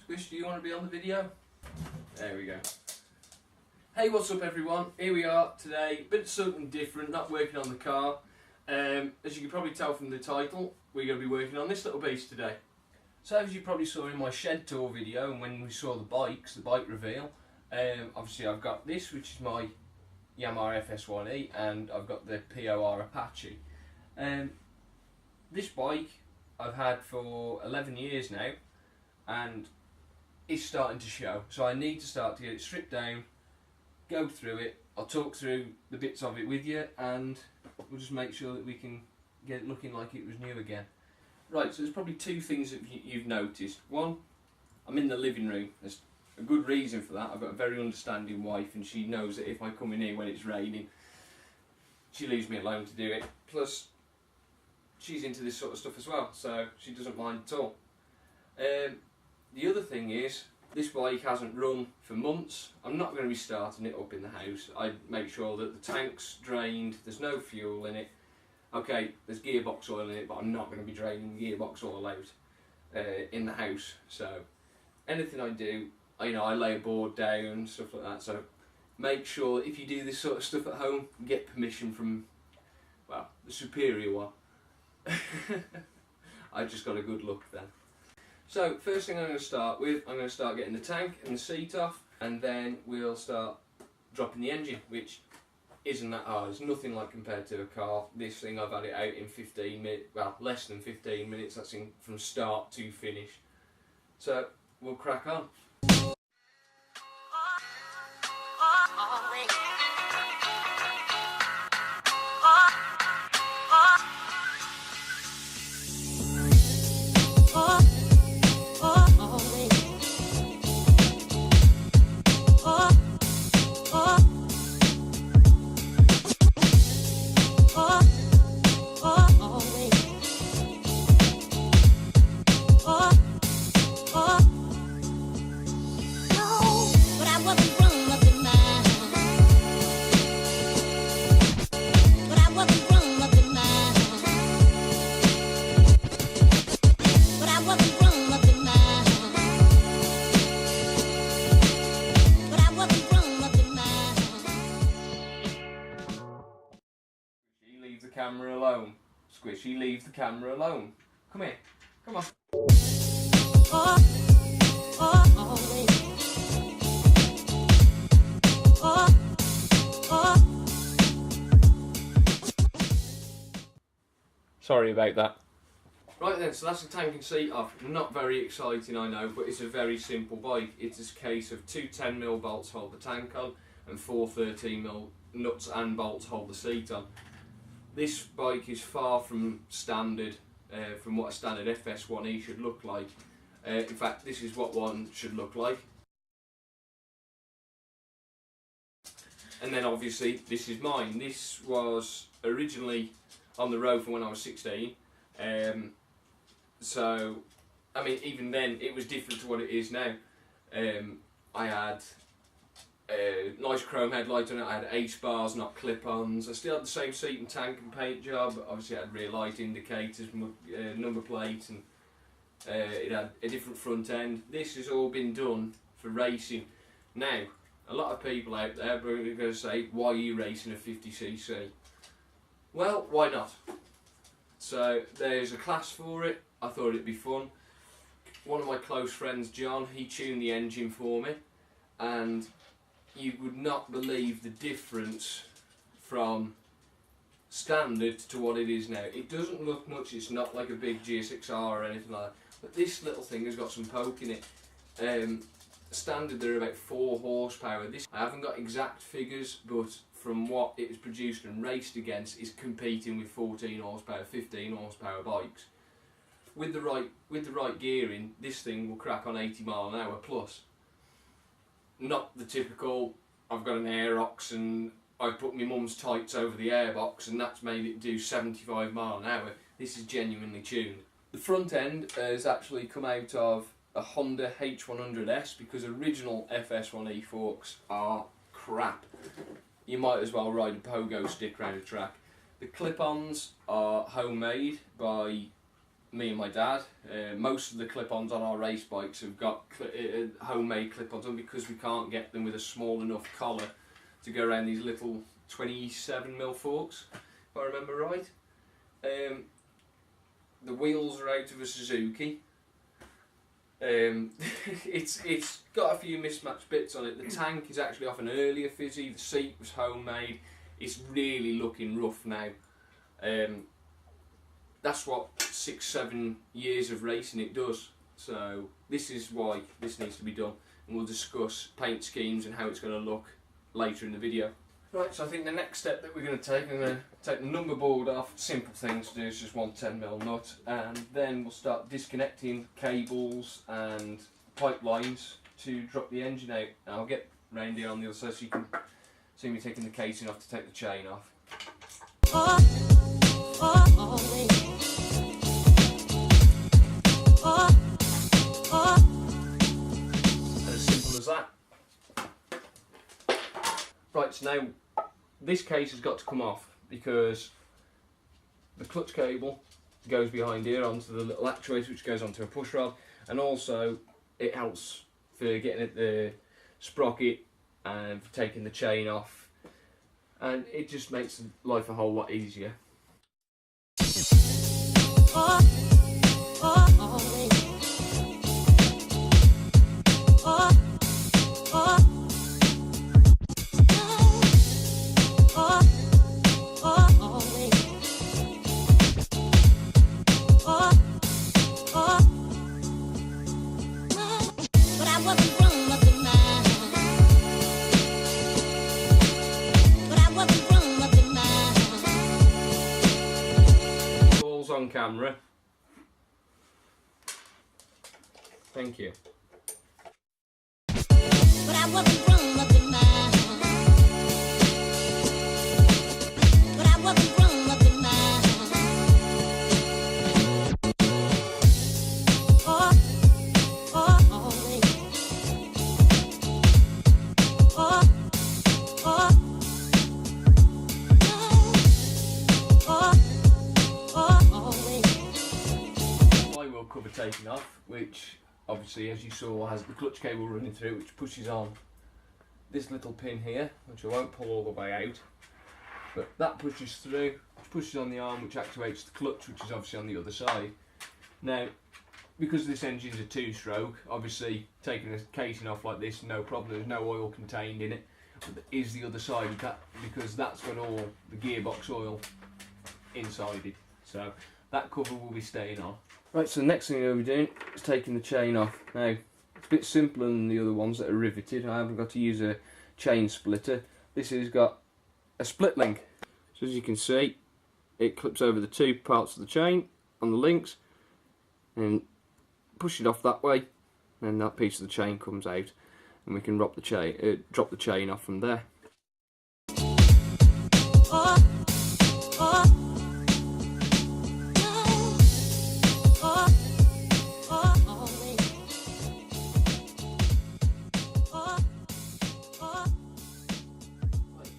Squish, do you want to be on the video? There we go. Hey, what's up everyone? Here we are today, a bit something different, not working on the car. As you can probably tell from the title, we're going to be working on this little beast today. So as you probably saw in my shed tour video and when we saw the bikes, the bike reveal, obviously I've got this, which is my Yamaha fs1-e, and I've got the POR Apache. This bike I've had for 11 years now, and it's starting to show. So I need to start to get it stripped down, go through it. I'll talk through the bits of it with you, and we'll just make sure that we can get it looking like it was new again. Right, so there's probably two things that you've noticed. One, I'm in the living room. There's a good reason for that. I've got a very understanding wife, and she knows that if I come in here when it's raining, she leaves me alone to do it. Plus, she's into this sort of stuff as well, so she doesn't mind at all. The other thing is, this bike hasn't run for months. I'm not going to be starting it up in the house. I make sure that the tank's drained, there's no fuel in it. Okay, there's gearbox oil in it, but I'm not going to be draining gearbox oil out in the house. So anything I do, I lay a board down, stuff like that. So make sure if you do this sort of stuff at home, get permission from, well, the superior one. I just got a good look then. So first thing I'm going to start with, I'm going to start getting the tank and the seat off, and then we'll start dropping the engine, which isn't that hard. It's nothing like compared to a car. This thing I've had it out in 15 minutes, well, less than 15 minutes. That's from start to finish. So we'll crack on. Camera alone. Squishy, leave the camera alone. Come here. Come on. Sorry about that. Right then, so that's the tank and seat off. Not very exciting, I know, but it's a very simple bike. It's a case of two 10mm bolts hold the tank on, and four 13mm nuts and bolts hold the seat on. This bike is far from standard, from what a standard fs1-e should look like. In fact, this is what one should look like. And then obviously, this is mine. This was originally on the road from when I was 16. So, I mean, even then, it was different to what it is now. I had nice chrome headlight on it. I had Ace bars, not clip-ons. I still had the same seat and tank and paint job, but obviously I had rear light indicators, number plate, and it had a different front end. This has all been done for racing. Now, a lot of people out there are going to say, why are you racing a 50cc? Well, why not? So there's a class for it. I thought it'd be fun. One of my close friends, John, he tuned the engine for me, and you would not believe the difference from standard to what it is now. It doesn't look much, it's not like a big GSX-R or anything like that, but this little thing has got some poke in it. Standard, they're about 4 horsepower. This, I haven't got exact figures, but from what it was produced and raced against, is competing with 14 horsepower, 15 horsepower bikes. With the right gearing, this thing will crack on 80 mile an hour plus. Not the typical, I've got an Aerox and I've put my mum's tights over the airbox and that's made it do 75 mile an hour. This is genuinely tuned. The front end has actually come out of a Honda H100S, because original fs1-e forks are crap. You might as well ride a pogo stick around a track. The clip-ons are homemade by me and my dad. Most of the clip-ons on our race bikes have got homemade clip-ons on because we can't get them with a small enough collar to go around these little 27mm forks, if I remember right. The wheels are out of a Suzuki. It's got a few mismatched bits on it. The tank is actually off an earlier fizzy. The seat was homemade. It's really looking rough now. That's what 6-7 years of racing it does. So this is why this needs to be done, and we'll discuss paint schemes and how it's going to look later in the video. Right, so I think the next step that we're going to take, I'm going to take the number board off. Simple thing to do is just one 10mm nut, and then we'll start disconnecting cables and pipelines to drop the engine out. And I'll get round here on the other side so you can see me taking the casing off to take the chain off. As simple as that. Right, so now this case has got to come off because the clutch cable goes behind here onto the little actuator which goes onto a push rod, and also it helps for getting at the sprocket and for taking the chain off, and it just makes life a whole lot easier. On camera. Thank you. But I wasn't grown up in mine. But I wasn't grown up in mine. Cover taken off, which obviously, as you saw, has the clutch cable running through, which pushes on this little pin here, which I won't pull all the way out, but that pushes through, pushes on the arm, which activates the clutch, which is obviously on the other side. Now, because this engine's a two-stroke, obviously taking a casing off like this, no problem, there's no oil contained in it. But there is the other side of that, because that's got all the gearbox oil inside it, so that cover will be staying on. Right, so the next thing we'll be doing is taking the chain off. Now, it's a bit simpler than the other ones that are riveted. I haven't got to use a chain splitter. This has got a split link. So as you can see, it clips over the two parts of the chain on the links, and push it off that way, and that piece of the chain comes out, and we can drop the chain off from there.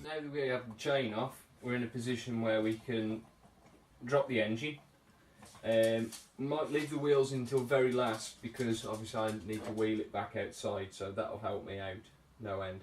Now that we have the chain off, we're in a position where we can drop the engine. Might leave the wheels until very last because obviously I need to wheel it back outside, so that'll help me out no end.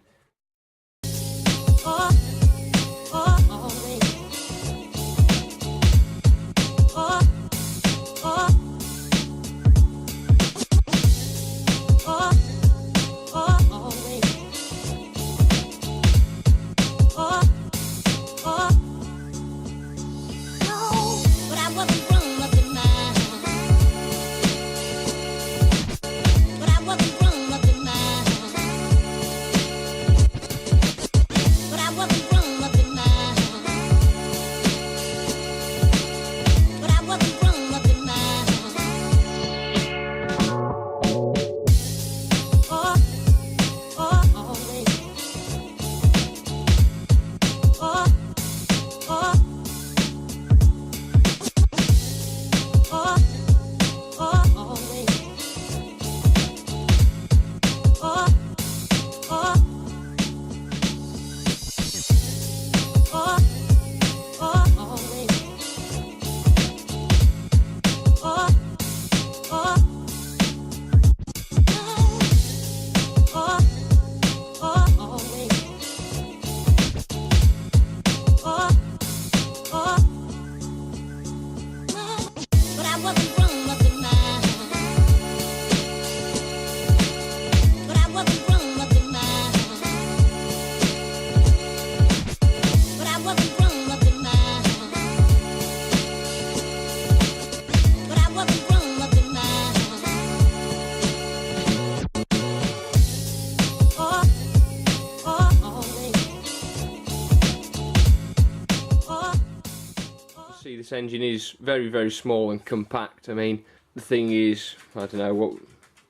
This engine is very, very small and compact. I mean, the thing is, I don't know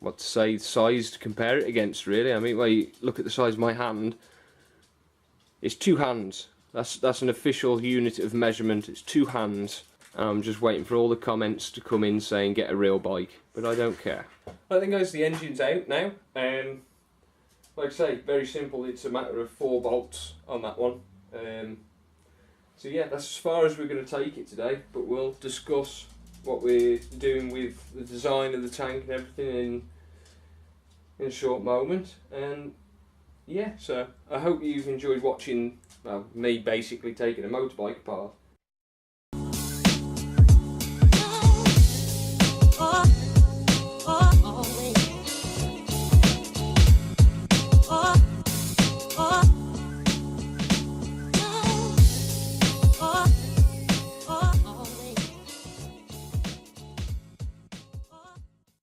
what to say, the size to compare it against, really. I mean, well, you look at the size of my hand, it's 2 hands. That's an official unit of measurement. It's 2 hands. I'm just waiting for all the comments to come in saying get a real bike, but I don't care. I think guys, the engine's out now. Like I say, very simple. It's a matter of 4 bolts on that one. So yeah, that's as far as we're going to take it today, but we'll discuss what we're doing with the design of the tank and everything in a short moment. And yeah, so I hope you've enjoyed watching, well, me basically taking a motorbike apart.